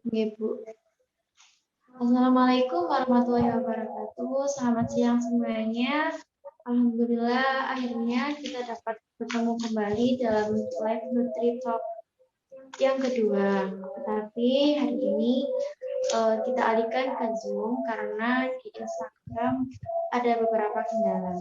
Oke, Bu. Assalamualaikum warahmatullahi wabarakatuh. Selamat siang semuanya. Alhamdulillah akhirnya kita dapat bertemu kembali dalam live Nutri Talk yang kedua. Tetapi hari ini kita alihkan ke Zoom karena di Instagram ada beberapa kendala.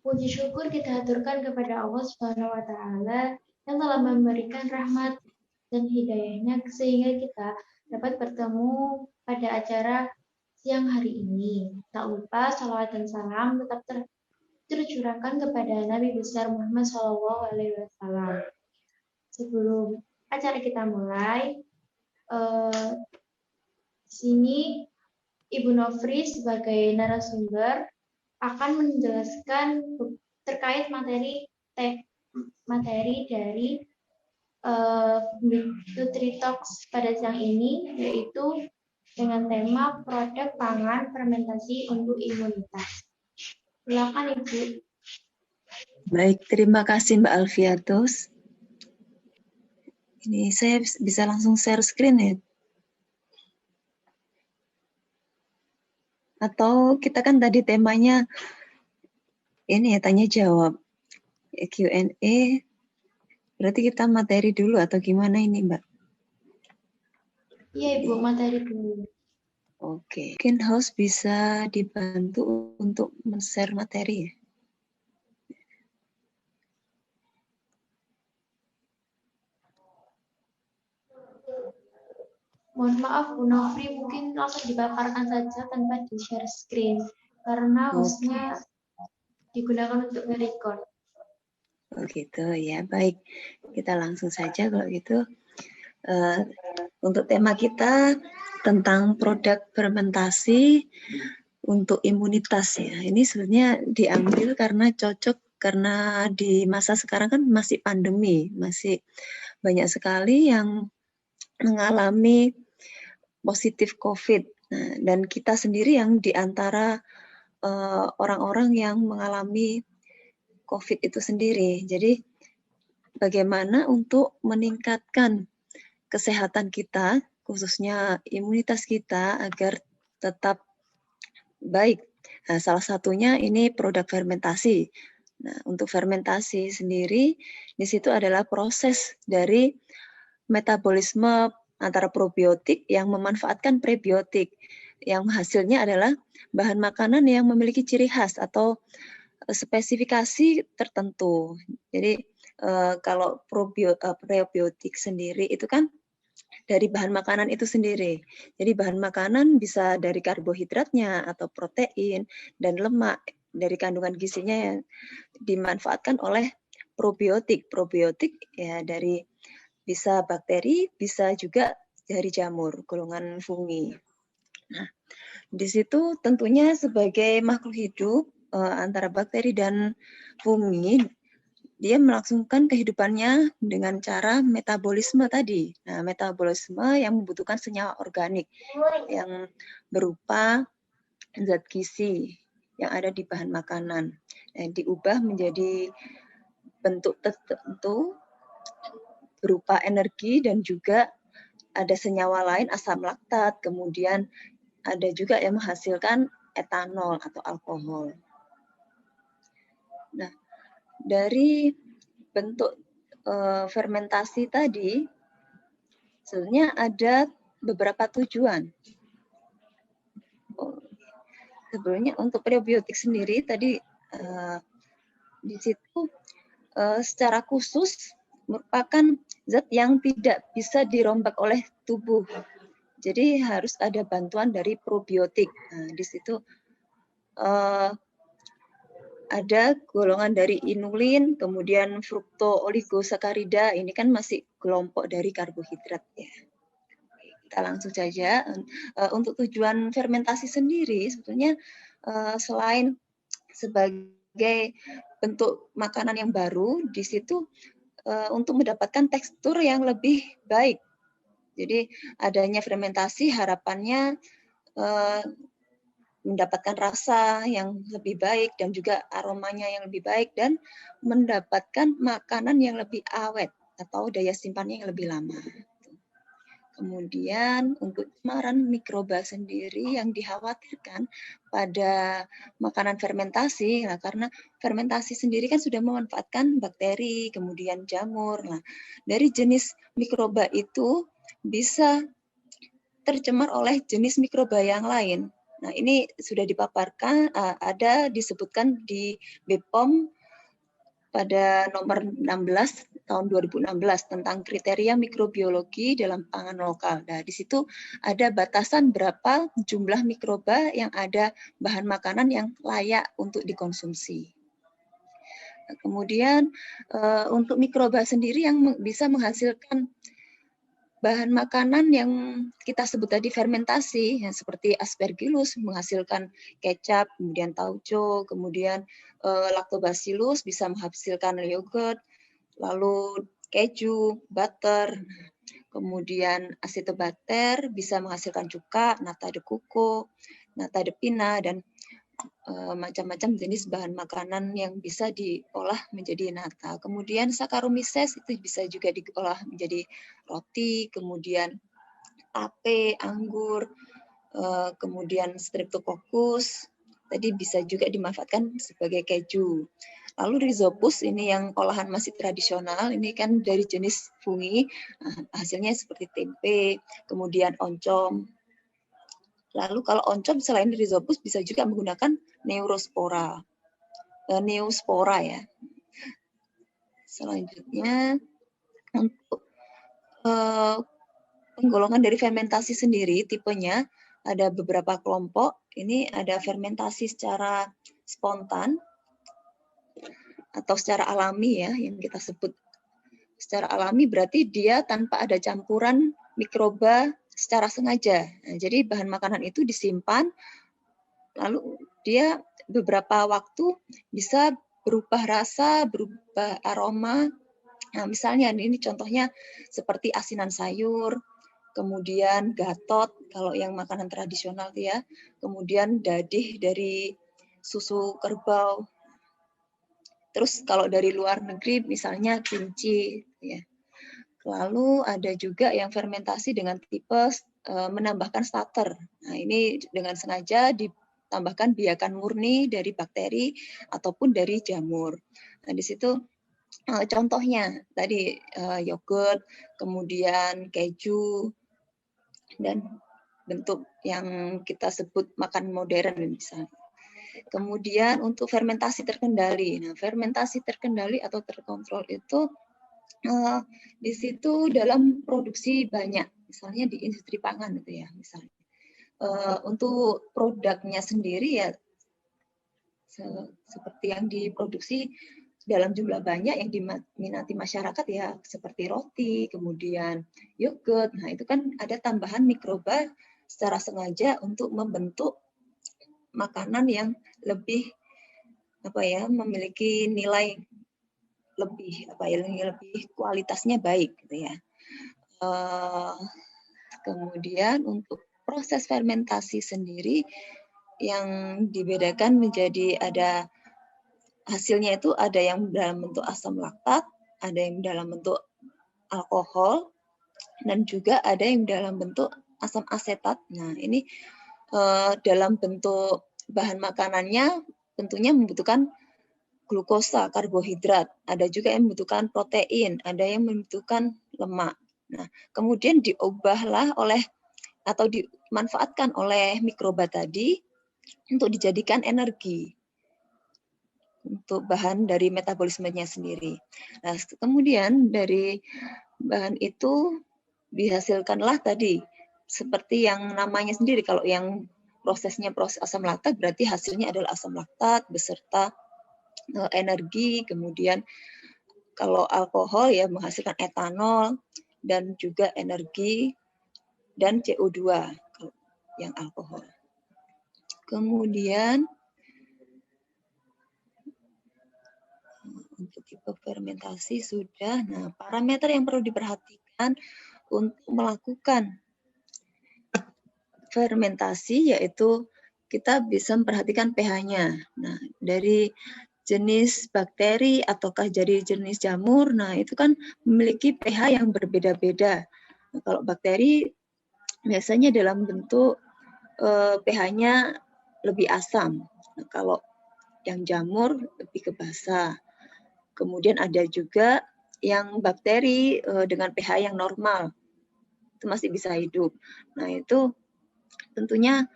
Puji syukur kita aturkan kepada Allah Subhanahu wa taala yang telah memberikan rahmat dan hidayahnya sehingga kita dapat bertemu pada acara siang hari ini. Tak lupa salawat dan salam tetap tercurahkan kepada Nabi besar Muhammad SAW. Sebelum acara kita mulai, sini Ibu Nofri sebagai narasumber akan menjelaskan terkait materi dari Nutri Talks pada siang ini, yaitu dengan tema produk pangan fermentasi untuk imunitas. Silakan Ibu. Baik, terima kasih Mbak Alfiatus. Ini saya bisa langsung share screen ya? Atau kita kan tadi temanya ini ya, tanya jawab, Q&A, berarti kita materi dulu atau gimana ini Mbak? Iya Ibu, materi dulu. Oke, mungkin host bisa dibantu untuk men-share materi ya? Mohon maaf Bu Nofri, mungkin langsung dipaparkan saja tanpa di-share screen, karena hostnya digunakan untuk nge-record. Oh gitu ya, baik. Kita langsung saja kalau gitu. Untuk tema kita tentang produk fermentasi untuk imunitas ya. Ini sebenarnya diambil karena cocok karena di masa sekarang kan masih pandemi, masih banyak sekali yang mengalami positif COVID. Nah, dan kita sendiri yang diantara orang-orang yang mengalami COVID itu sendiri. Jadi bagaimana untuk meningkatkan kesehatan kita, khususnya imunitas kita agar tetap baik. Nah, salah satunya ini produk fermentasi. Nah, untuk fermentasi sendiri, di situ adalah proses dari metabolisme antara probiotik yang memanfaatkan prebiotik, yang hasilnya adalah bahan makanan yang memiliki ciri khas atau spesifikasi tertentu. Jadi kalau probiotik sendiri itu kan dari bahan makanan itu sendiri. Jadi bahan makanan bisa dari karbohidratnya atau protein dan lemak dari kandungan gizinya yang dimanfaatkan oleh probiotik. Probiotik ya dari bisa bakteri, bisa juga dari jamur, golongan fungi. Nah, di situ tentunya sebagai makhluk hidup antara bakteri dan fungi, dia melangsungkan kehidupannya dengan cara metabolisme tadi. Nah, metabolisme yang membutuhkan senyawa organik yang berupa zat gizi yang ada di bahan makanan. Yang diubah menjadi bentuk tertentu berupa energi dan juga ada senyawa lain asam laktat, kemudian ada juga yang menghasilkan etanol atau alkohol. Nah, dari bentuk fermentasi tadi sebenarnya ada beberapa tujuan. Sebenarnya untuk probiotik sendiri tadi di situ secara khusus merupakan zat yang tidak bisa dirombak oleh tubuh. Jadi harus ada bantuan dari probiotik. Nah, di situ ada golongan dari inulin, kemudian fruktooligosakarida. Ini kan masih kelompok dari karbohidrat ya. Kita langsung saja. Untuk tujuan fermentasi sendiri sebetulnya selain sebagai bentuk makanan yang baru, di situ untuk mendapatkan tekstur yang lebih baik. Jadi adanya fermentasi harapannya mendapatkan rasa yang lebih baik dan juga aromanya yang lebih baik dan mendapatkan makanan yang lebih awet atau daya simpannya yang lebih lama. Kemudian untuk cemaran mikroba sendiri yang dikhawatirkan pada makanan fermentasi, nah karena fermentasi sendiri kan sudah memanfaatkan bakteri, kemudian jamur. Nah, dari jenis mikroba itu bisa tercemar oleh jenis mikroba yang lain. Nah, ini sudah dipaparkan, ada disebutkan di BPOM pada nomor 16 tahun 2016 tentang kriteria mikrobiologi dalam pangan lokal. Nah, di situ ada batasan berapa jumlah mikroba yang ada bahan makanan yang layak untuk dikonsumsi. Nah, kemudian untuk mikroba sendiri yang bisa menghasilkan bahan makanan yang kita sebut tadi fermentasi, yang seperti aspergillus menghasilkan kecap, kemudian tauco, kemudian lactobacillus bisa menghasilkan yogurt, lalu keju, butter, kemudian acetobacter bisa menghasilkan cuka, nata de coco, nata de pina, dan macam-macam jenis bahan makanan yang bisa diolah menjadi nata. Kemudian Saccharomyces itu bisa juga diolah menjadi roti, kemudian tape, anggur, kemudian Streptococcus, tadi bisa juga dimanfaatkan sebagai keju. Lalu Rhizopus ini yang olahan masih tradisional, ini kan dari jenis fungi, hasilnya seperti tempe, kemudian oncom. Lalu kalau oncom selain Rhizopus bisa juga menggunakan Neospora ya. Selanjutnya untuk penggolongan dari fermentasi sendiri tipenya ada beberapa kelompok. Ini ada fermentasi secara spontan atau secara alami ya, yang kita sebut secara alami berarti dia tanpa ada campuran mikroba secara sengaja. Nah, jadi bahan makanan itu disimpan, lalu dia beberapa waktu bisa berubah rasa, berubah aroma. Nah, misalnya ini contohnya seperti asinan sayur, kemudian gatot kalau yang makanan tradisional ya, kemudian dadih dari susu kerbau. Terus kalau dari luar negeri misalnya kimchi ya. Lalu ada juga yang fermentasi dengan tipe menambahkan starter. Nah, ini dengan sengaja ditambahkan biakan murni dari bakteri ataupun dari jamur. Nah, di situ contohnya tadi yogurt, kemudian keju, dan bentuk yang kita sebut makan modern misalnya. Kemudian untuk fermentasi terkendali. Nah, fermentasi terkendali atau terkontrol itu di situ dalam produksi banyak, misalnya di industri pangan gitu ya, misalnya. Untuk produknya sendiri ya seperti yang diproduksi dalam jumlah banyak yang diminati masyarakat ya, seperti roti, kemudian yogurt. Nah, itu kan ada tambahan mikroba secara sengaja untuk membentuk makanan yang lebih memiliki nilai lebih lebih kualitasnya baik gitu ya. Kemudian untuk proses fermentasi sendiri yang dibedakan menjadi ada hasilnya itu ada yang dalam bentuk asam laktat, ada yang dalam bentuk alkohol, dan juga ada yang dalam bentuk asam asetat. Nah, ini dalam bentuk bahan makanannya tentunya membutuhkan glukosa, karbohidrat, ada juga yang membutuhkan protein, ada yang membutuhkan lemak. Nah, kemudian diubahlah oleh atau dimanfaatkan oleh mikroba tadi untuk dijadikan energi untuk bahan dari metabolismenya sendiri. Nah, kemudian dari bahan itu dihasilkanlah tadi seperti yang namanya sendiri. Kalau yang prosesnya proses asam laktat berarti hasilnya adalah asam laktat beserta energi, kemudian kalau alkohol ya menghasilkan etanol dan juga energi dan CO2 yang alkohol. Kemudian untuk tipe fermentasi sudah. Nah, parameter yang perlu diperhatikan untuk melakukan fermentasi yaitu kita bisa memperhatikan pH-nya. Nah, dari jenis bakteri ataukah dari jenis jamur, nah itu kan memiliki pH yang berbeda-beda. Nah, kalau bakteri biasanya dalam bentuk pH-nya lebih asam. Nah, kalau yang jamur lebih ke basa. Kemudian ada juga yang bakteri dengan pH yang normal, itu masih bisa hidup. Nah, itu tentunya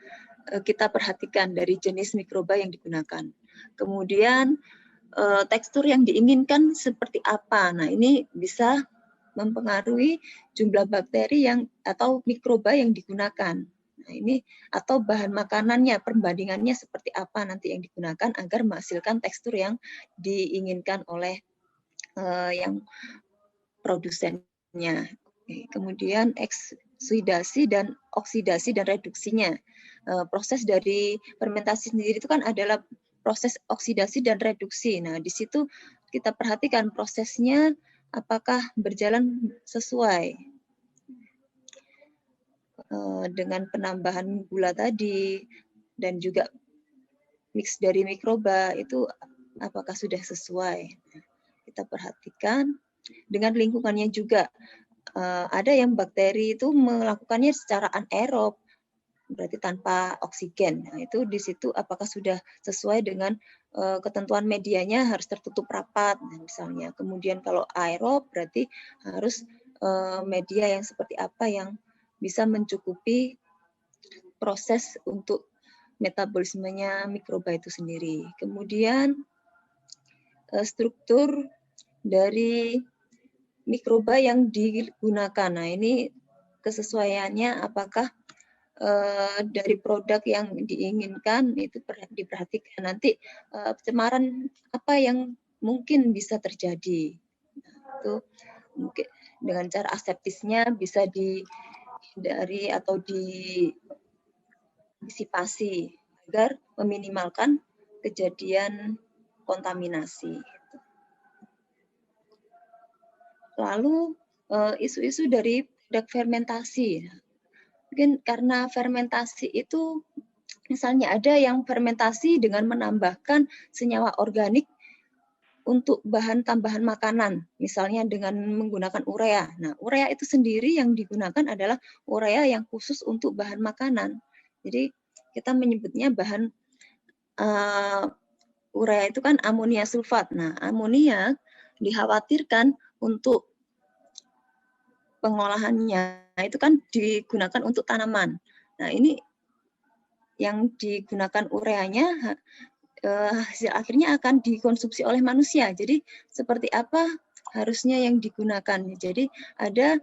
kita perhatikan dari jenis mikroba yang digunakan. Kemudian tekstur yang diinginkan seperti apa. Nah, ini bisa mempengaruhi jumlah bakteri yang atau mikroba yang digunakan. Nah, ini atau bahan makanannya, perbandingannya seperti apa nanti yang digunakan agar menghasilkan tekstur yang diinginkan oleh yang produsennya. Kemudian eksidasi dan oksidasi dan reduksinya. Proses dari fermentasi sendiri itu kan adalah proses oksidasi dan reduksi. Nah, di situ kita perhatikan prosesnya apakah berjalan sesuai dengan penambahan gula tadi dan juga mix dari mikroba itu apakah sudah sesuai. Kita perhatikan dengan lingkungannya juga. Ada yang bakteri itu melakukannya secara anaerob, berarti tanpa oksigen. Nah, itu di situ apakah sudah sesuai dengan ketentuan medianya harus tertutup rapat, misalnya. Kemudian kalau aerob berarti harus media yang seperti apa yang bisa mencukupi proses untuk metabolismenya mikroba itu sendiri. Kemudian struktur dari mikroba yang digunakan. Nah, ini kesesuaiannya apakah dari produk yang diinginkan itu diperhatikan. Nanti pencemaran apa yang mungkin bisa terjadi. Nah, itu mungkin dengan cara aseptisnya bisa dihindari atau disipasi agar meminimalkan kejadian kontaminasi. Lalu isu-isu dari produk fermentasi. Mungkin karena fermentasi itu misalnya ada yang fermentasi dengan menambahkan senyawa organik untuk bahan tambahan makanan, misalnya dengan menggunakan urea. Nah, urea itu sendiri yang digunakan adalah urea yang khusus untuk bahan makanan. Jadi kita menyebutnya bahan urea itu kan amonia sulfat. Nah, amonia dikhawatirkan untuk pengolahannya itu kan digunakan untuk tanaman. Nah, ini yang digunakan ureanya hasil akhirnya akan dikonsumsi oleh manusia. Jadi seperti apa harusnya yang digunakan. Jadi ada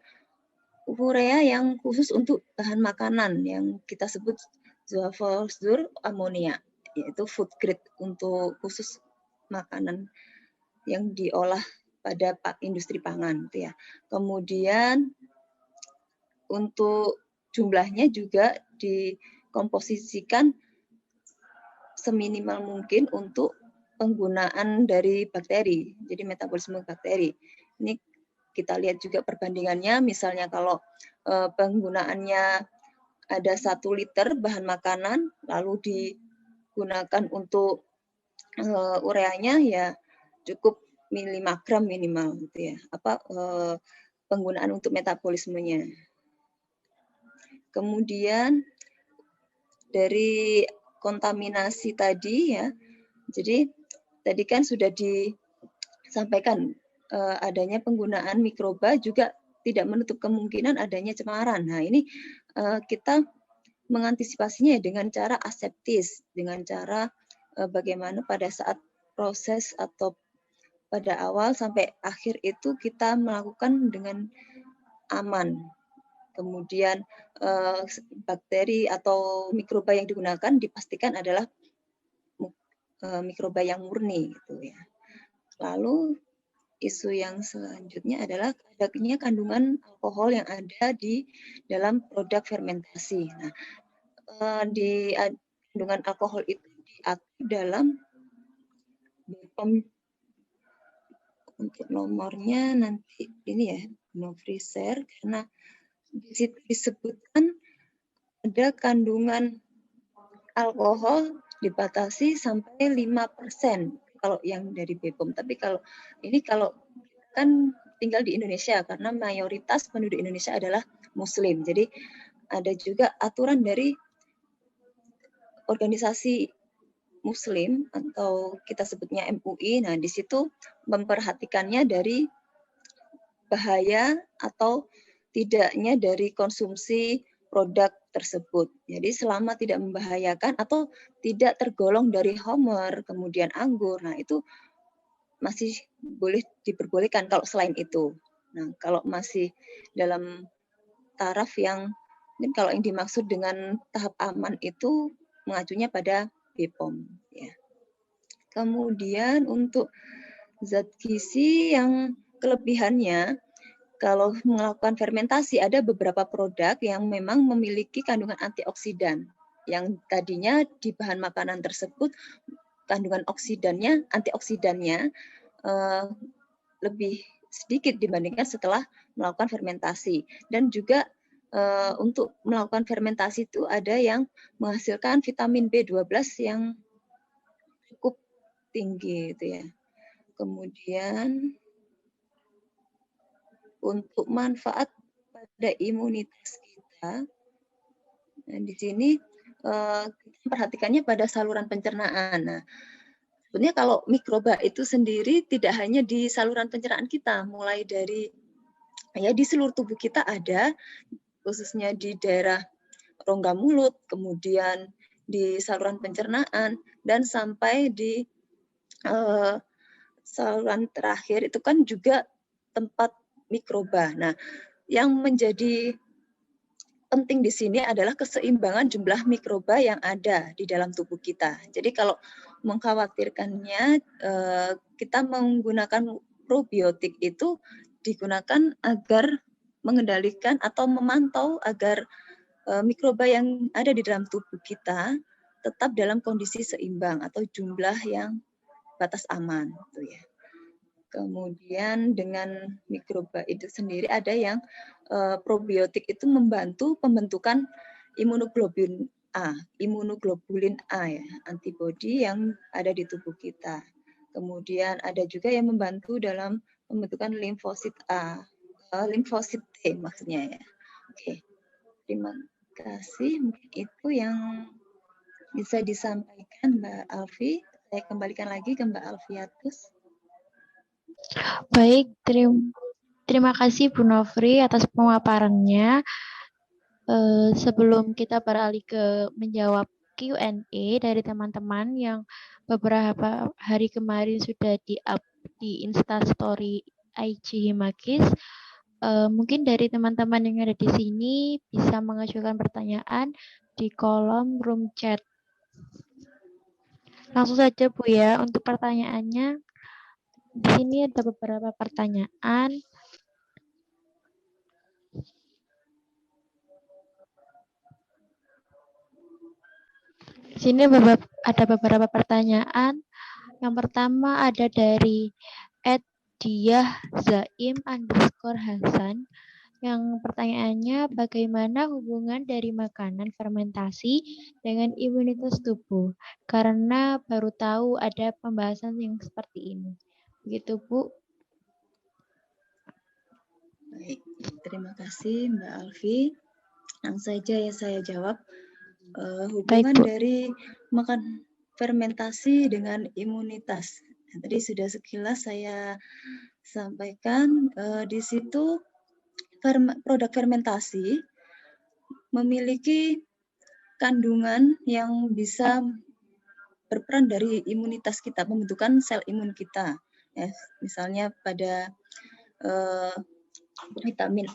urea yang khusus untuk bahan makanan yang kita sebut Zoafosdur amonia, yaitu food grade untuk khusus makanan yang diolah pada industri pangan itu ya. Kemudian untuk jumlahnya juga dikomposisikan seminimal mungkin untuk penggunaan dari bakteri, jadi metabolisme bakteri. Ini kita lihat juga perbandingannya, misalnya kalau penggunaannya ada 1 liter bahan makanan, lalu digunakan untuk ureanya ya cukup 5 gram minimal gitu ya. Penggunaan untuk metabolismenya. Kemudian dari kontaminasi tadi ya, jadi tadi kan sudah disampaikan adanya penggunaan mikroba juga tidak menutup kemungkinan adanya cemaran. Nah, ini kita mengantisipasinya dengan cara aseptis, dengan cara bagaimana pada saat proses atau pada awal sampai akhir itu kita melakukan dengan aman. Kemudian bakteri atau mikroba yang digunakan dipastikan adalah mikroba yang murni gitu ya. Lalu isu yang selanjutnya adalah adanya kandungan alkohol yang ada di dalam produk fermentasi. Nah, di kandungan alkohol itu diatur dalam BPOM. Untuk nomornya nanti ini ya, no free share, karena di situ disebutkan ada kandungan alkohol dibatasi sampai 5% kalau yang dari BPOM. Tapi kalau kan tinggal di Indonesia karena mayoritas penduduk Indonesia adalah Muslim. Jadi ada juga aturan dari organisasi Muslim atau kita sebutnya MUI. Nah, di situ memperhatikannya dari bahaya atau tidaknya dari konsumsi produk tersebut. Jadi selama tidak membahayakan atau tidak tergolong dari homer, kemudian anggur, nah itu masih boleh diperbolehkan kalau selain itu. Nah, kalau masih dalam taraf yang mungkin kalau yang dimaksud dengan tahap aman itu mengacunya pada BPOM. Ya. Kemudian untuk zat gizi yang kelebihannya, kalau melakukan fermentasi ada beberapa produk yang memang memiliki kandungan antioksidan. Yang tadinya di bahan makanan tersebut kandungan antioksidannya lebih sedikit dibandingkan setelah melakukan fermentasi. Dan juga untuk melakukan fermentasi itu ada yang menghasilkan vitamin B12 yang cukup tinggi itu ya. Kemudian untuk manfaat pada imunitas kita, nah di sini kita perhatikannya pada saluran pencernaan. Nah, sebenarnya kalau mikroba itu sendiri tidak hanya di saluran pencernaan kita, mulai dari ya di seluruh tubuh kita ada, khususnya di daerah rongga mulut, kemudian di saluran pencernaan, dan sampai di saluran terakhir itu kan juga tempat mikroba. Nah, yang menjadi penting di sini adalah keseimbangan jumlah mikroba yang ada di dalam tubuh kita. Jadi kalau mengkhawatirkannya, kita menggunakan probiotik itu digunakan agar mengendalikan atau memantau agar mikroba yang ada di dalam tubuh kita tetap dalam kondisi seimbang atau jumlah yang batas aman, gitu ya. Kemudian dengan mikroba itu sendiri ada yang probiotik itu membantu pembentukan imunoglobulin A ya, antibodi yang ada di tubuh kita. Kemudian ada juga yang membantu dalam pembentukan limfosit limfosit T maksudnya ya. Oke, terima kasih. Mungkin itu yang bisa disampaikan Mbak Alfi. Saya kembalikan lagi ke Mbak Alfiatus. Baik, terima kasih Bu Nofri atas pemaparannya. Sebelum kita beralih ke menjawab Q&A dari teman-teman yang beberapa hari kemarin sudah di-up di Instastory IG Himakis, mungkin dari teman-teman yang ada di sini bisa mengajukan pertanyaan di kolom room chat. Langsung saja Bu ya, untuk pertanyaannya. Di sini ada beberapa pertanyaan. Di sini ada beberapa pertanyaan. Yang pertama ada dari @diah_zaim_hasan yang pertanyaannya bagaimana hubungan dari makanan fermentasi dengan imunitas tubuh? Karena baru tahu ada pembahasan yang seperti ini. Begitu Bu. Baik, terima kasih Mbak Alfi. Langsung saja ya saya jawab. Hubungan dari makan fermentasi dengan imunitas. Nah, tadi sudah sekilas saya sampaikan di situ produk fermentasi memiliki kandungan yang bisa berperan dari imunitas kita, pembentukan sel imun kita. Ya, misalnya pada vitamin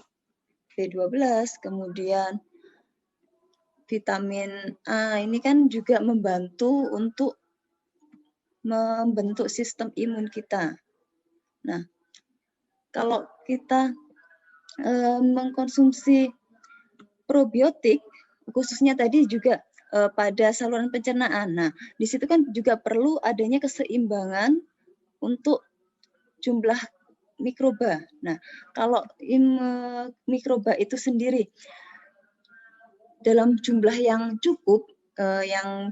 B12, kemudian vitamin A ini kan juga membantu untuk membentuk sistem imun kita. Nah, kalau kita mengkonsumsi probiotik, khususnya tadi juga pada saluran pencernaan. Nah, di situ kan juga perlu adanya keseimbangan untuk jumlah mikroba. Nah, kalau mikroba itu sendiri dalam jumlah yang cukup, yang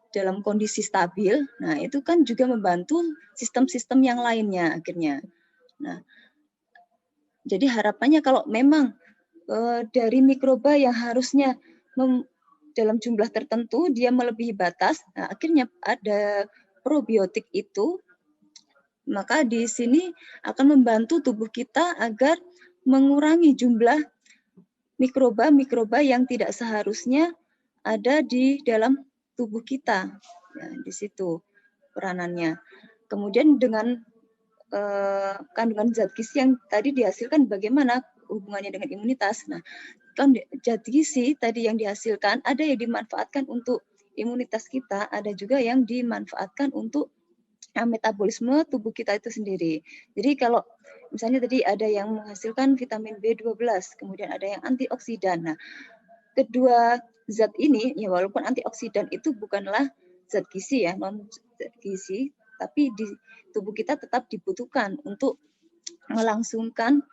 dalam kondisi stabil, nah itu kan juga membantu sistem-sistem yang lainnya akhirnya. Nah, jadi harapannya kalau memang dari mikroba yang harusnya dalam jumlah tertentu dia melebihi batas, nah akhirnya ada probiotik itu, maka di sini akan membantu tubuh kita agar mengurangi jumlah mikroba-mikroba yang tidak seharusnya ada di dalam tubuh kita. Ya, di situ peranannya. Kemudian dengan kandungan zat gizi yang tadi dihasilkan, bagaimana hubungannya dengan imunitas? Nah, kan zat gizi tadi yang dihasilkan ada yang dimanfaatkan untuk imunitas kita, ada juga yang dimanfaatkan untuk metabolisme tubuh kita itu sendiri. Jadi kalau misalnya tadi ada yang menghasilkan vitamin B12, kemudian ada yang antioksidan. Nah, kedua zat ini, ya walaupun antioksidan itu bukanlah zat gizi ya, non zat gizi, tapi di tubuh kita tetap dibutuhkan untuk melangsungkan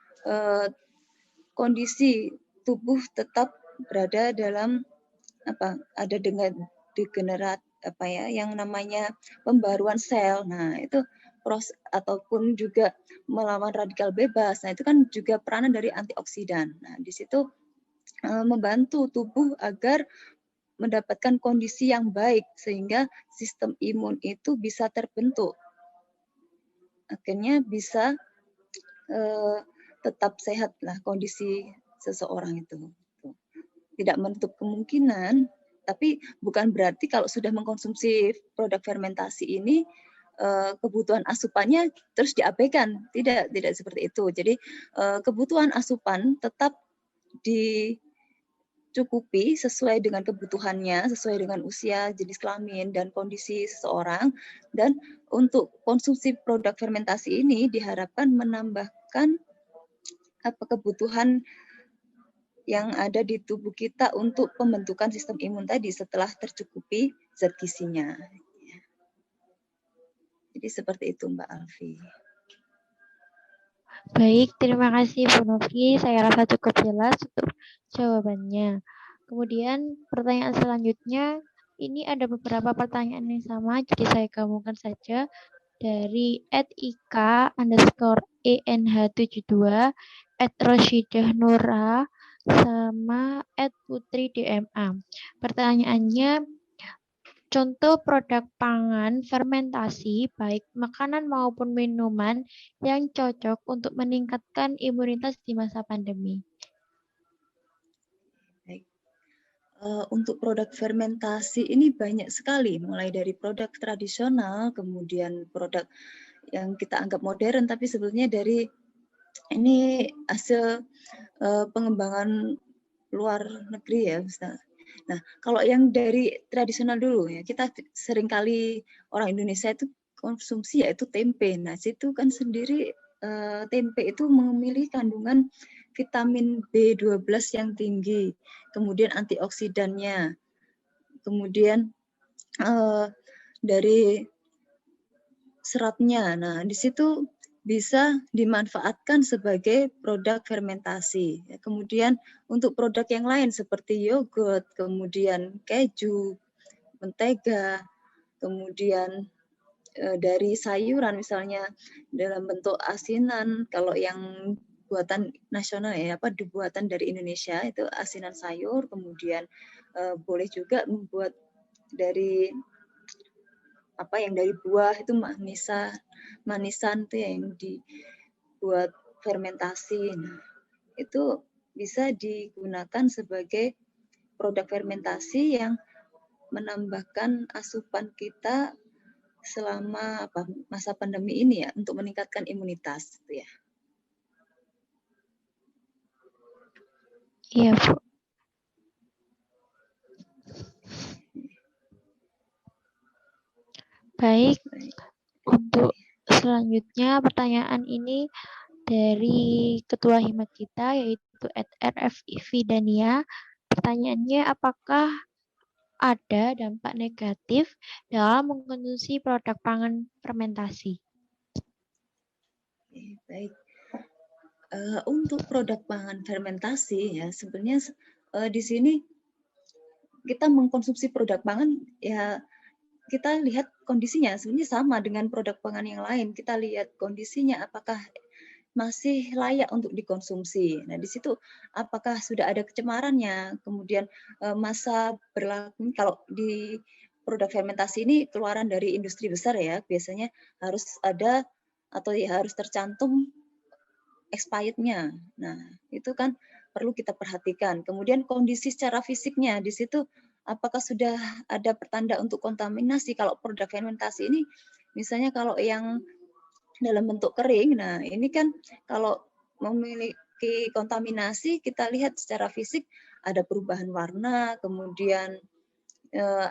kondisi tubuh tetap berada dalam ada dengan degenerat yang namanya pembaruan sel. Nah, itu proses ataupun juga melawan radikal bebas. Nah, itu kan juga peranan dari antioksidan. Nah, di situ membantu tubuh agar mendapatkan kondisi yang baik sehingga sistem imun itu bisa terbentuk. Akhirnya bisa tetap sehat lah kondisi seseorang itu. Tidak menutup kemungkinan, tapi bukan berarti kalau sudah mengkonsumsi produk fermentasi ini kebutuhan asupannya terus diabaikan. Tidak seperti itu. Jadi kebutuhan asupan tetap dicukupi sesuai dengan kebutuhannya, sesuai dengan usia, jenis kelamin, dan kondisi seseorang. Dan untuk konsumsi produk fermentasi ini diharapkan menambahkan kebutuhan yang ada di tubuh kita untuk pembentukan sistem imun tadi setelah tercukupi zat gizinya. Jadi seperti itu Mbak Alfi. Baik, terima kasih Bu Novi. Saya rasa cukup jelas untuk jawabannya. Kemudian pertanyaan selanjutnya, ini ada beberapa pertanyaan yang sama, jadi saya gabungkan saja dari @ika_ENH72, @Roshidah_Nura, sama @PutriDMA. Pertanyaannya, contoh produk pangan fermentasi, baik makanan maupun minuman yang cocok untuk meningkatkan imunitas di masa pandemi. Untuk produk fermentasi ini banyak sekali, mulai dari produk tradisional, kemudian produk yang kita anggap modern, tapi sebetulnya dari ini hasil pengembangan luar negeri ya, Ustaz. Nah, kalau yang dari tradisional dulu ya, kita seringkali orang Indonesia itu konsumsi yaitu tempe. Nah, situ kan sendiri tempe itu memiliki kandungan vitamin B12 yang tinggi, kemudian antioksidannya, kemudian dari seratnya. Nah, di situ bisa dimanfaatkan sebagai produk fermentasi. Kemudian untuk produk yang lain seperti yogurt, kemudian keju, mentega, kemudian dari sayuran misalnya dalam bentuk asinan, kalau yang buatan nasional ya, dibuatan dari Indonesia itu asinan sayur, kemudian boleh juga membuat dari yang dari buah itu manisan tuh yang dibuat fermentasi. Nah, itu bisa digunakan sebagai produk fermentasi yang menambahkan asupan kita selama masa pandemi ini ya, untuk meningkatkan imunitas gitu ya. Iya, Bu. Baik, untuk selanjutnya pertanyaan ini dari Ketua Himat kita, yaitu @RFIVidania. Pertanyaannya, apakah ada dampak negatif dalam mengkonsumsi produk pangan fermentasi? Baik. Untuk produk pangan fermentasi ya, sebenarnya di sini kita mengkonsumsi produk pangan, ya kita lihat kondisinya sebenarnya sama dengan produk pangan yang lain. Kita lihat kondisinya apakah masih layak untuk dikonsumsi. Nah, di situ apakah sudah ada kecemarannya, kemudian masa berlaku, kalau di produk fermentasi ini keluaran dari industri besar ya, biasanya harus ada atau ya harus tercantum expirednya. Nah, itu kan perlu kita perhatikan. Kemudian kondisi secara fisiknya, di situ apakah sudah ada pertanda untuk kontaminasi. Kalau produk fermentasi ini, misalnya kalau yang dalam bentuk kering, nah ini kan kalau memiliki kontaminasi, kita lihat secara fisik ada perubahan warna, kemudian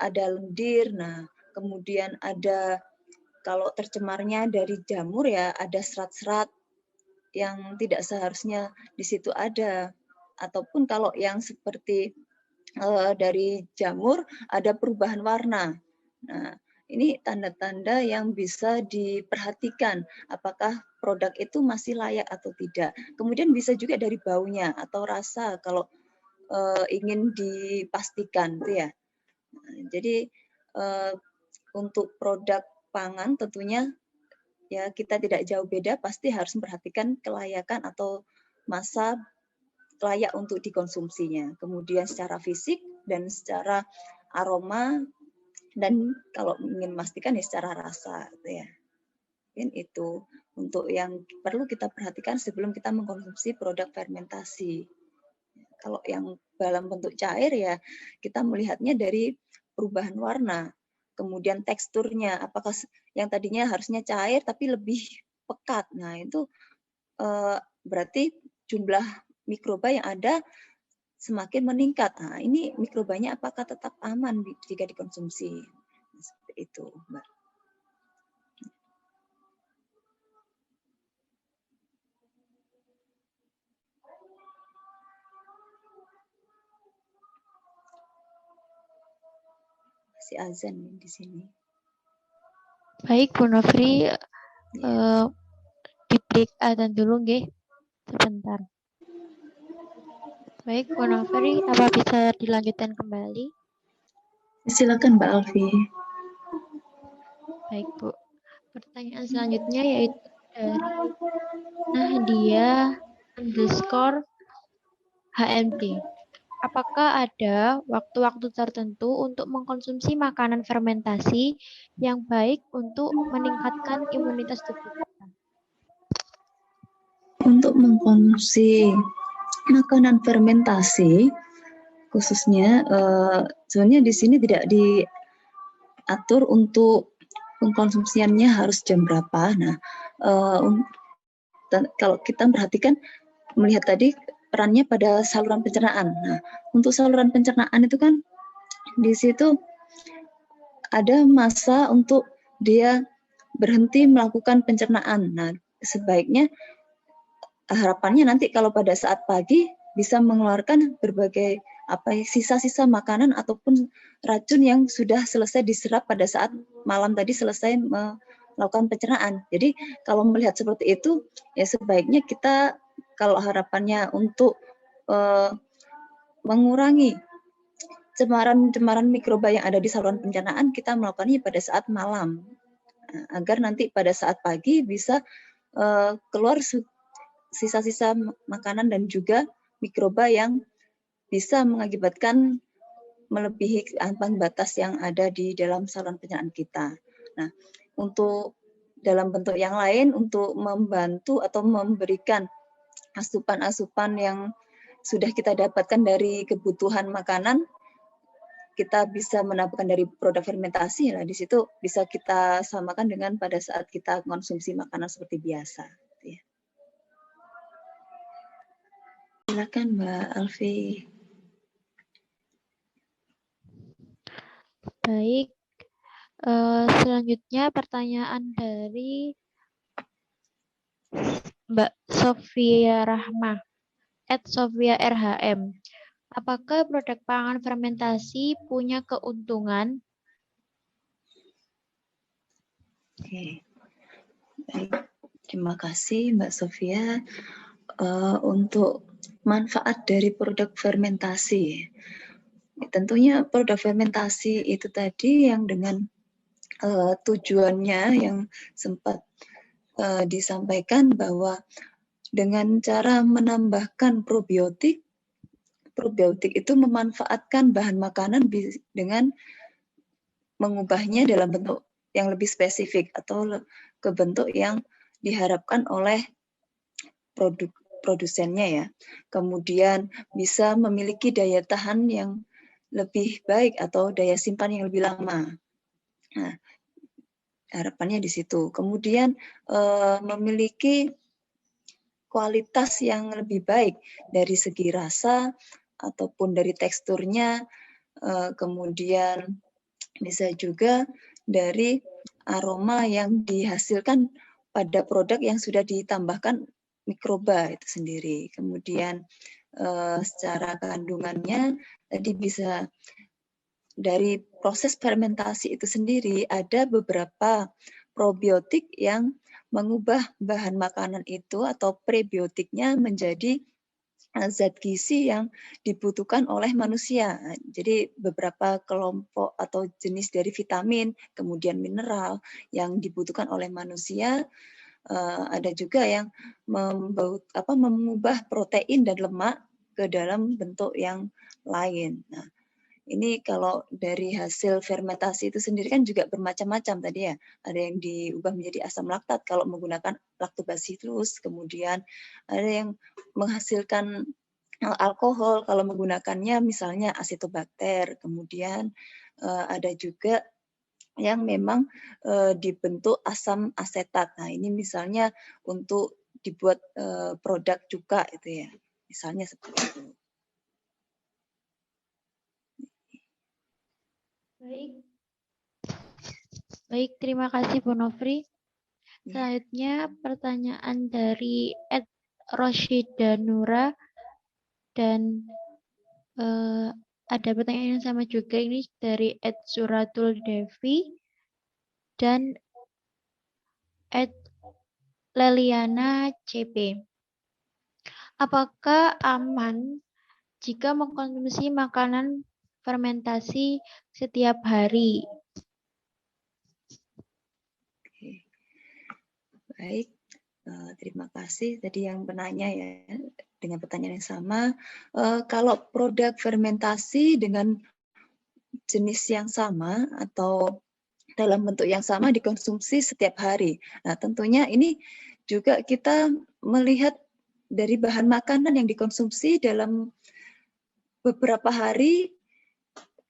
ada lendir, nah kemudian ada kalau tercemarnya dari jamur ya ada serat-serat yang tidak seharusnya di situ ada, ataupun kalau yang seperti dari jamur ada perubahan warna. Nah, ini tanda-tanda yang bisa diperhatikan apakah produk itu masih layak atau tidak. Kemudian bisa juga dari baunya atau rasa kalau ingin dipastikan, gitu ya. Nah, jadi untuk produk pangan tentunya ya kita tidak jauh beda, pasti harus memperhatikan kelayakan atau masa layak untuk dikonsumsinya. Kemudian secara fisik dan secara aroma, dan kalau ingin memastikan ya secara rasa, gitu ya. Mungkin itu untuk yang perlu kita perhatikan sebelum kita mengkonsumsi produk fermentasi. Kalau yang dalam bentuk cair ya kita melihatnya dari perubahan warna, kemudian teksturnya, apakah yang tadinya harusnya cair tapi lebih pekat. Nah itu berarti jumlah mikroba yang ada semakin meningkat. Nah, ini mikrobanya apakah tetap aman jika dikonsumsi? Seperti itu, Mbak. Masih azan di sini. Baik, Bu Nofri, di break azan dulu, nggih. Sebentar. Baik, Bu Nofri, apa bisa dilanjutkan kembali? Silakan Mbak Alfi. Baik, Bu. Pertanyaan selanjutnya yaitu dari Nahdia _ HMD. Apakah ada waktu-waktu tertentu untuk mengkonsumsi makanan fermentasi yang baik untuk meningkatkan imunitas tubuh kita? Untuk mengkonsumsi makanan fermentasi, khususnya sebenarnya di sini tidak diatur untuk pengkonsumsiannya harus jam berapa. Nah, kalau kita perhatikan, melihat tadi perannya pada saluran pencernaan. Nah, untuk saluran pencernaan itu kan di situ ada masa untuk dia berhenti melakukan pencernaan. Nah, sebaiknya harapannya nanti kalau pada saat pagi bisa mengeluarkan berbagai sisa-sisa makanan ataupun racun yang sudah selesai diserap pada saat malam tadi selesai melakukan pencernaan. Jadi kalau melihat seperti itu, ya sebaiknya kita kalau harapannya untuk mengurangi cemaran mikroba yang ada di saluran pencernaan, kita melakukannya pada saat malam, agar nanti pada saat pagi bisa keluar sisa-sisa makanan dan juga mikroba yang bisa mengakibatkan melebihi ambang batas yang ada di dalam saluran pencernaan kita. Nah, untuk dalam bentuk yang lain, untuk membantu atau memberikan asupan-asupan yang sudah kita dapatkan dari kebutuhan makanan, kita bisa mendapatkan dari produk fermentasi. Nah, di situ bisa kita samakan dengan pada saat kita konsumsi makanan seperti biasa. Ya. Silakan Mbak Alfi. Baik, selanjutnya pertanyaan dari Mbak Sofia Rahmah, @Sofia_RHM. Apakah produk pangan fermentasi punya keuntungan? Oke, baik. Terima kasih Mbak Sofia untuk manfaat dari produk fermentasi. Tentunya produk fermentasi itu tadi yang dengan tujuannya yang sempat disampaikan bahwa dengan cara menambahkan probiotik itu memanfaatkan bahan makanan dengan mengubahnya dalam bentuk yang lebih spesifik atau ke bentuk yang diharapkan oleh produsennya ya. Kemudian bisa memiliki daya tahan yang lebih baik atau daya simpan yang lebih lama. Nah, harapannya di situ. Kemudian memiliki kualitas yang lebih baik dari segi rasa ataupun dari teksturnya, kemudian bisa juga dari aroma yang dihasilkan pada produk yang sudah ditambahkan mikroba itu sendiri. Kemudian secara kandungannya tadi bisa dari proses fermentasi itu sendiri ada beberapa probiotik yang mengubah bahan makanan itu atau prebiotiknya menjadi zat gizi yang dibutuhkan oleh manusia. Jadi beberapa kelompok atau jenis dari vitamin, kemudian mineral yang dibutuhkan oleh manusia, ada juga yang mengubah protein dan lemak ke dalam bentuk yang lain. Nah, ini kalau dari hasil fermentasi itu sendiri kan juga bermacam-macam tadi ya. Ada yang diubah menjadi asam laktat kalau menggunakan lactobacillus, kemudian ada yang menghasilkan alkohol kalau menggunakannya misalnya asetobakter, kemudian ada juga yang memang dibentuk asam asetat. Nah, ini misalnya untuk dibuat produk cuka itu ya. Misalnya seperti itu. Baik, terima kasih Bu Nofri. Selanjutnya pertanyaan dari Ed Roshida Nura dan ada pertanyaan yang sama juga ini dari Ed Suratul Devi dan Ed Leliana CP. Apakah aman jika mengkonsumsi makanan fermentasi setiap hari? Oke. Baik, terima kasih tadi yang penanya ya dengan pertanyaan yang sama. Kalau produk fermentasi dengan jenis yang sama atau dalam bentuk yang sama dikonsumsi setiap hari. Nah, tentunya ini juga kita melihat dari bahan makanan yang dikonsumsi dalam beberapa hari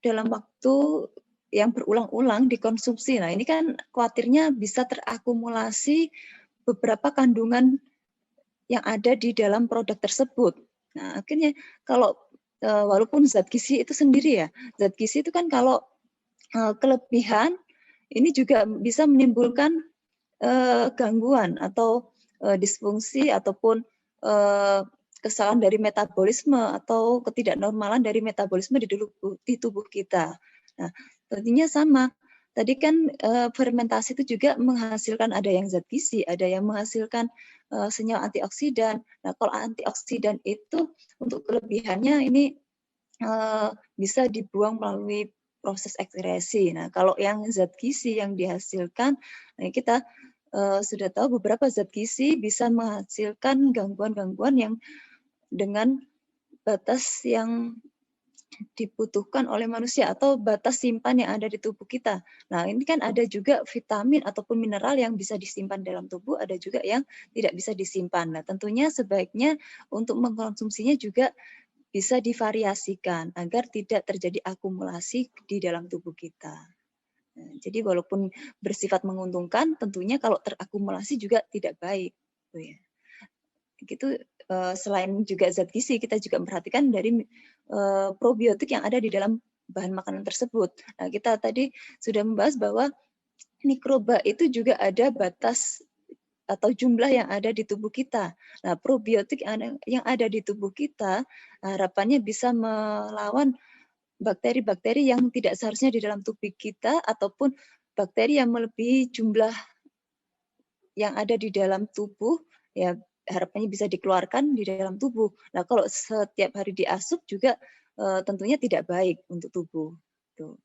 dalam waktu yang berulang-ulang dikonsumsi. Nah, ini kan khawatirnya bisa terakumulasi beberapa kandungan yang ada di dalam produk tersebut. Nah, akhirnya kalau walaupun zat gizi itu sendiri ya, zat gizi itu kan kalau kelebihan ini juga bisa menimbulkan gangguan atau disfungsi ataupun kesalahan dari metabolisme atau ketidaknormalan dari metabolisme di tubuh kita. Nah, tentunya sama. Tadi kan fermentasi itu juga menghasilkan ada yang zat gizi, ada yang menghasilkan senyawa antioksidan. Nah, kalau antioksidan itu untuk kelebihannya ini bisa dibuang melalui proses ekskresi. Nah, kalau yang zat gizi yang dihasilkan, nah kita sudah tahu beberapa zat gizi bisa menghasilkan gangguan-gangguan yang dengan batas yang dibutuhkan oleh manusia atau batas simpan yang ada di tubuh kita. Nah, ini kan ada juga vitamin ataupun mineral yang bisa disimpan dalam tubuh, ada juga yang tidak bisa disimpan. Nah, tentunya sebaiknya untuk mengkonsumsinya juga bisa divariasikan agar tidak terjadi akumulasi di dalam tubuh kita. Nah, jadi walaupun bersifat menguntungkan, tentunya kalau terakumulasi juga tidak baik. Ya. Gitu, selain juga zat gizi, kita juga memperhatikan dari probiotik yang ada di dalam bahan makanan tersebut. Nah, kita tadi sudah membahas bahwa mikroba itu juga ada batas atau jumlah yang ada di tubuh kita. Nah, probiotik yang ada di tubuh kita harapannya bisa melawan bakteri-bakteri yang tidak seharusnya di dalam tubuh kita ataupun bakteri yang melebihi jumlah yang ada di dalam tubuh, ya harapannya bisa dikeluarkan di dalam tubuh. Nah, kalau setiap hari diasup juga tentunya tidak baik untuk tubuh. Tuh.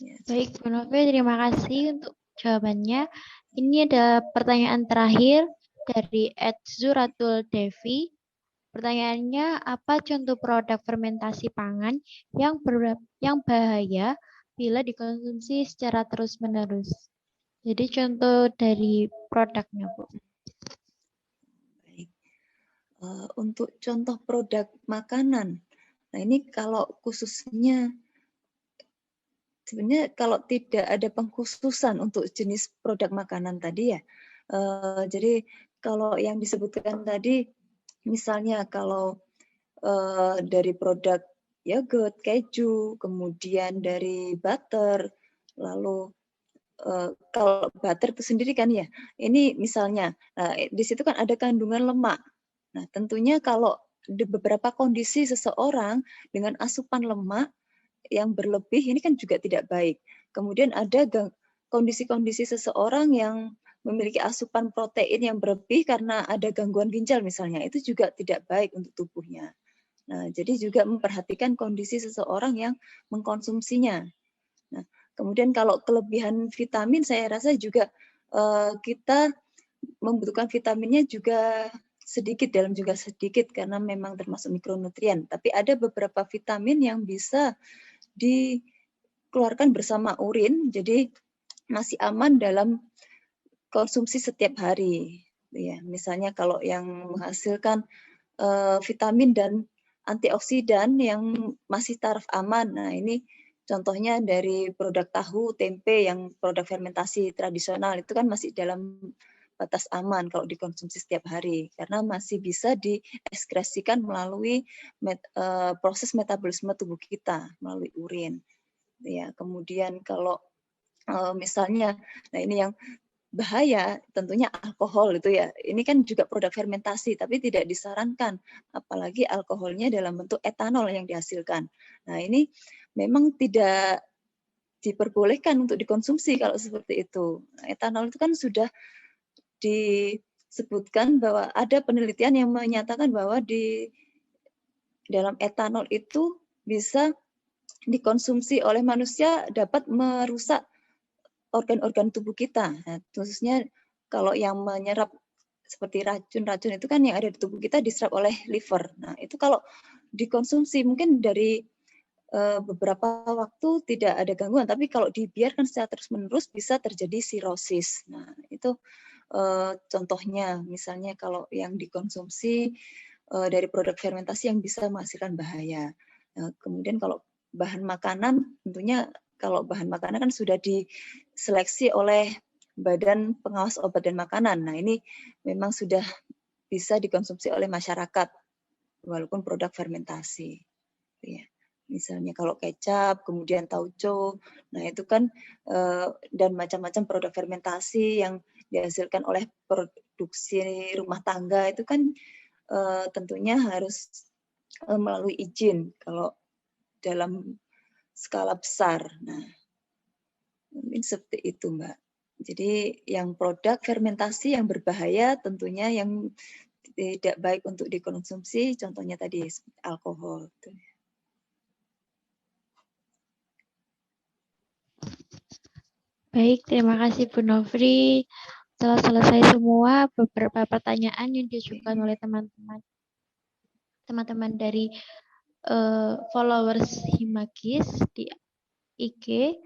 Ya. Baik, Bu Novi, terima kasih untuk jawabannya. Ini ada pertanyaan terakhir dari @Zuratul Devi. Pertanyaannya, apa contoh produk fermentasi pangan yang bahaya bila dikonsumsi secara terus-menerus? Jadi contoh dari produknya, Bu. Baik. Untuk contoh produk makanan, nah ini kalau khususnya sebenarnya kalau tidak ada pengkhususan untuk jenis produk makanan tadi ya, jadi kalau yang disebutkan tadi, misalnya kalau dari produk yogurt, keju, kemudian dari butter, lalu kalau butter itu sendiri kan ya, ini misalnya, di situ kan ada kandungan lemak. Nah, tentunya kalau di beberapa kondisi seseorang dengan asupan lemak yang berlebih ini kan juga tidak baik. Kemudian ada kondisi-kondisi seseorang yang memiliki asupan protein yang berlebih karena ada gangguan ginjal misalnya, itu juga tidak baik untuk tubuhnya. Nah, jadi juga memperhatikan kondisi seseorang yang mengkonsumsinya. Nah, kemudian kalau kelebihan vitamin saya rasa juga kita membutuhkan vitaminnya juga sedikit dalam jumlah sedikit karena memang termasuk mikronutrien. Tapi ada beberapa vitamin yang bisa dikeluarkan bersama urin, jadi masih aman dalam konsumsi setiap hari. Ya, misalnya kalau yang menghasilkan vitamin dan antioksidan yang masih taraf aman. Nah, ini contohnya dari produk tahu, tempe yang produk fermentasi tradisional itu kan masih dalam batas aman kalau dikonsumsi setiap hari karena masih bisa dieskresikan melalui proses metabolisme tubuh kita melalui urin. Ya, kemudian kalau misalnya, nah ini yang bahaya tentunya alkohol itu ya. Ini kan juga produk fermentasi tapi tidak disarankan apalagi alkoholnya dalam bentuk etanol yang dihasilkan. Nah, ini memang tidak diperbolehkan untuk dikonsumsi kalau seperti itu. Etanol itu kan sudah disebutkan bahwa ada penelitian yang menyatakan bahwa di dalam etanol itu bisa dikonsumsi oleh manusia dapat merusak organ-organ tubuh kita. Nah, khususnya kalau yang menyerap seperti racun-racun itu kan yang ada di tubuh kita diserap oleh liver. Nah, itu kalau dikonsumsi mungkin dari beberapa waktu tidak ada gangguan, tapi kalau dibiarkan secara terus-menerus bisa terjadi sirosis. Nah, itu contohnya misalnya kalau yang dikonsumsi dari produk fermentasi yang bisa menghasilkan bahaya. Nah, kemudian kalau bahan makanan tentunya kalau bahan makanan kan sudah diseleksi oleh Badan Pengawas Obat dan Makanan. Nah, ini memang sudah bisa dikonsumsi oleh masyarakat walaupun produk fermentasi. Ya. Misalnya kalau kecap, kemudian tauco, nah itu kan dan macam-macam produk fermentasi yang dihasilkan oleh produksi rumah tangga itu kan tentunya harus melalui izin kalau dalam skala besar. Nah, mungkin seperti itu, Mbak. Jadi yang produk fermentasi yang berbahaya tentunya yang tidak baik untuk dikonsumsi, contohnya tadi alkohol. Baik, terima kasih Bu Novri. Setelah selesai semua beberapa pertanyaan yang diajukan oleh teman-teman dari followers Himagis di IG.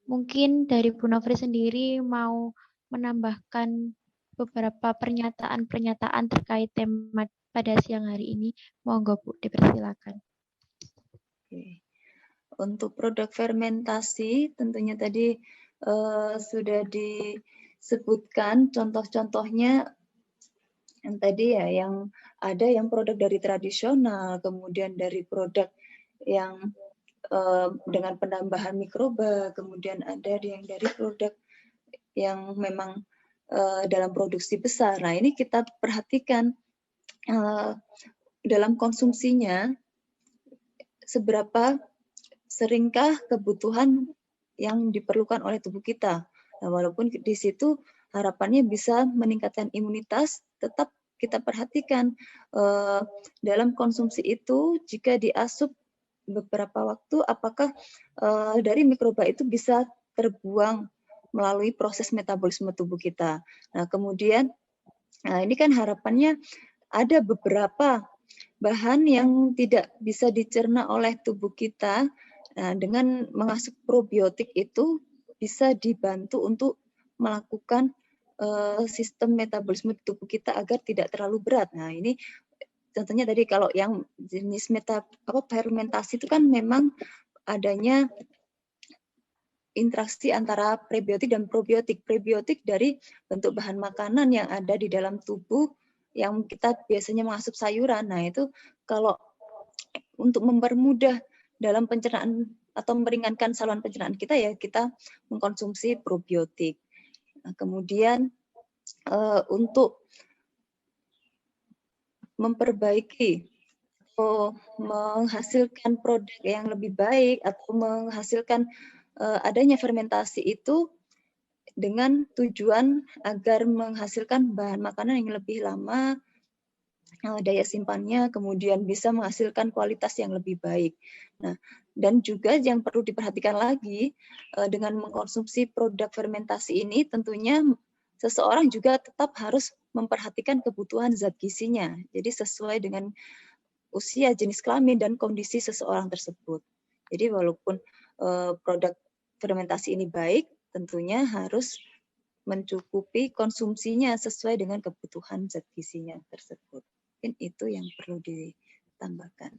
Mungkin dari Bu Novri sendiri mau menambahkan beberapa pernyataan-pernyataan terkait tema pada siang hari ini. Monggo Bu, dipersilakan. Oke. Untuk produk fermentasi tentunya tadi sudah disebutkan contoh-contohnya yang tadi ya, yang ada yang produk dari tradisional, kemudian dari produk yang dengan penambahan mikroba, kemudian ada yang dari produk yang memang dalam produksi besar. Nah, ini kita perhatikan dalam konsumsinya seberapa seringkah kebutuhan yang diperlukan oleh tubuh kita. Nah, walaupun di situ harapannya bisa meningkatkan imunitas, tetap kita perhatikan dalam konsumsi itu jika diasup beberapa waktu, apakah dari mikroba itu bisa terbuang melalui proses metabolisme tubuh kita. Nah, kemudian ini kan harapannya ada beberapa bahan yang tidak bisa dicerna oleh tubuh kita. Nah, dengan mengasup probiotik itu bisa dibantu untuk melakukan sistem metabolisme tubuh kita agar tidak terlalu berat. Nah, ini contohnya tadi kalau yang jenis fermentasi itu kan memang adanya interaksi antara prebiotik dan probiotik. Prebiotik dari bentuk bahan makanan yang ada di dalam tubuh yang kita biasanya mengasup sayuran. Nah, itu kalau untuk mempermudah dalam pencernaan atau meringankan saluran pencernaan kita, ya kita mengkonsumsi probiotik. Nah, kemudian untuk memperbaiki atau menghasilkan produk yang lebih baik atau menghasilkan adanya fermentasi itu dengan tujuan agar menghasilkan bahan makanan yang lebih lama, daya simpannya, kemudian bisa menghasilkan kualitas yang lebih baik. Nah, dan juga yang perlu diperhatikan lagi, dengan mengkonsumsi produk fermentasi ini tentunya seseorang juga tetap harus memperhatikan kebutuhan zat gizinya. Jadi sesuai dengan usia, jenis kelamin, dan kondisi seseorang tersebut. Jadi walaupun produk fermentasi ini baik, tentunya harus mencukupi konsumsinya sesuai dengan kebutuhan zat gizinya tersebut. Mungkin itu yang perlu ditambahkan.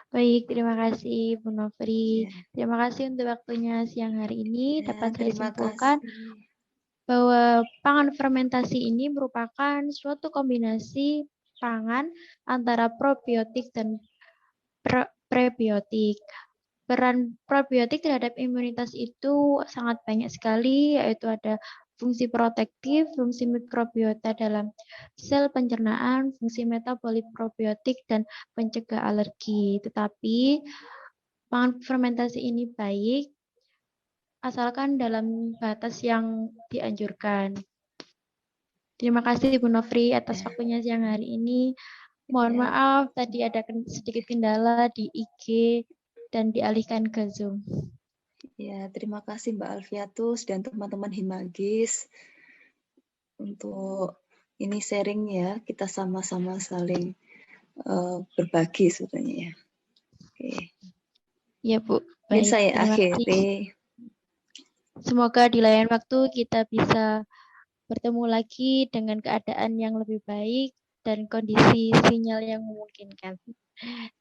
Baik, terima kasih Bu Nofri. Terima kasih untuk waktunya siang hari ini. Dapat saya simpulkan bahwa pangan fermentasi ini merupakan suatu kombinasi pangan antara probiotik dan prebiotik. Peran probiotik terhadap imunitas itu sangat banyak sekali, yaitu ada fungsi protektif, fungsi mikrobiota dalam sel pencernaan, fungsi metabolit probiotik, dan pencegah alergi. Tetapi pangan fermentasi ini baik asalkan dalam batas yang dianjurkan. Terima kasih Bu Nofri atas waktunya siang hari ini. Mohon maaf tadi ada sedikit kendala di IG dan dialihkan ke Zoom. Ya, terima kasih Mbak Alfiatus dan teman-teman Himagis untuk ini sharing ya, kita sama-sama saling berbagi sebenarnya ya. Oke. Ya Bu, baik. baik. Saya akhiri. Semoga di lain waktu kita bisa bertemu lagi dengan keadaan yang lebih baik dan kondisi sinyal yang memungkinkan.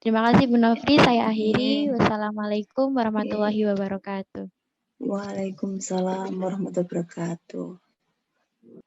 Terima kasih Bu Nofri, saya akhiri. Wassalamualaikum warahmatullahi wabarakatuh. Waalaikumsalam warahmatullahi wabarakatuh.